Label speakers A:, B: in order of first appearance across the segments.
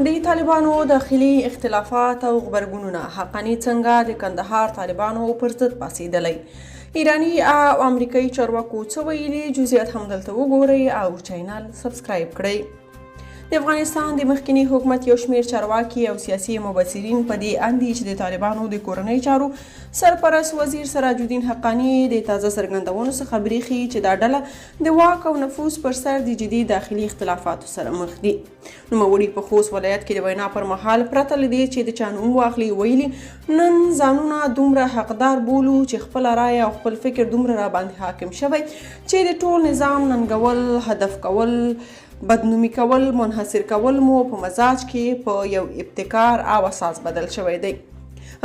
A: د طالبانو داخلي اختلافات او غبرګونونه حقاني څنګه د کندهار طالبانو پر ضد پاڅېدلی، ایراني او امریکایي چارواکو څه ویلي، جزئیات هم دلته وګورئ او چینل سبسکرایب کړئ. د افغانستان د مخکني حکومت یو شمېر چارواکي او سیاسي مبصرین په دې اند دي چې د طالبانو د کورنۍ چارو سرپرست وزیر سراج الدین حقاني د تازه څرګندونو څخه برېښي چې دا ډله د واک او نفوذ پر سر د جدي داخلي اختلافاتو سره مخ دي. نوموړي په خوست ولایت کې د وینا پر مهال پرته له دې چې د چا نوم واخلي ویلي، نن ځانونه دومره حقدار بولو چې خپله رایه او خپل فکر دومره راباندې حاکم شوی چې د ټول نظام ننګول، هدف کول، بدنومي کول، منحصر کول مو په مزاج کې په یو ابتکار او اساس بدل شوی دی.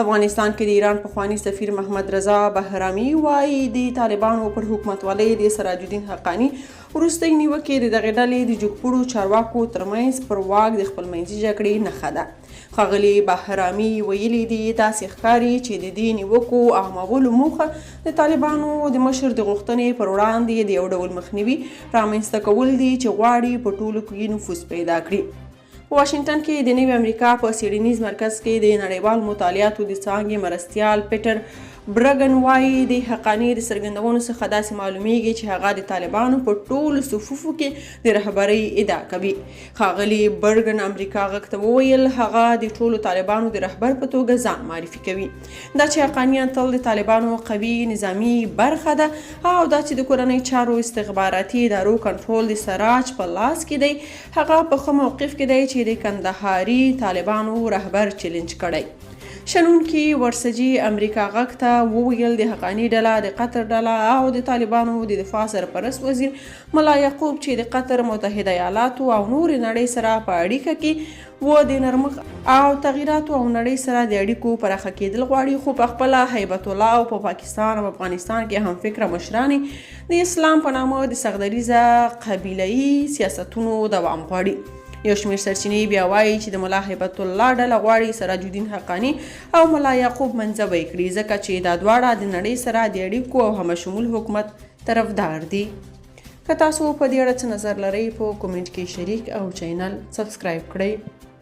A: افغانستان کې د ایران پخوانی سفیر محمد رضا بهرامي وایي د طالبانو پر حکومتولۍ د سراج الدین حقاني وروستۍ نیوکې د دغې ډلې د جګپوړو چارواکو ترمنځ پر واک د خپلمنځي جګړې نښه ده. ښاغلي بهرامي ویلي دي داسې ښکاري چې د دې نیوکو عامولو موخه د طالبانو د مشر د غوښتنې پر وړاندې د یو ډول مخنیوي رامنځته کول دي چې غواړي په ټولو کې نفوذ پیدا کړي. په واشنګټن کې د نوي امریکا په څیړنیز مرکز کې د نړیوال مطالعاتو د څانګې مرستیال پیټر برګن وایي د حقاني د څرګندونو څخه داسې معلومیږي چې هغه د طالبانو په ټولو صفوفو کې د رهبرۍ ادعا کوي. ښاغلي برګن امریکا غږ ته وویل هغه د ټولو طالبانو د رهبر په توګه ځان معرفي کوي. دا چې حقانیان تل د طالبانو قوي نظامي برخه ده او دا چې د کورنۍ چارو استخباراتي ادارو کنټرول د سراج په لاس کې دی، هغه په ښه موقف کې دی چې د کندهاري طالبانو رهبر چیلنج کړی. شنونکي ورسجي امریکا غږ ته وویل د حقاني ډله، د قطر ډله او د طالبانو د دفاع سرپرست وزیر ملا یعقوب چې د قطر، متحده ایالاتو او نورې نړۍ سره په اړیکه کې و د نرمښت او تغییراتو او نړۍ سره د اړیکو پراخه کېدل غواړي، خو په خپله هیبت الله او په پاکستان او افغانستان کې هم فکره مشران د اسلام په نامه د سغدریزه قبیله‌ایي سیاستونو دوام غواړي. یو شمېر سرچینې بیا وایي چې د ملا هیبت الله ډله غواړي سراج الدین حقاني او ملا یعقوب منځوی کړي، ځکه چې دا دواړه د نړۍ سره د اړیکو او همشمول حکومت طرفدار دي. که تاسو په دې اړه څه نظر لرئ په کومنټ کې شریک او چینل سبسکرایب کړئ.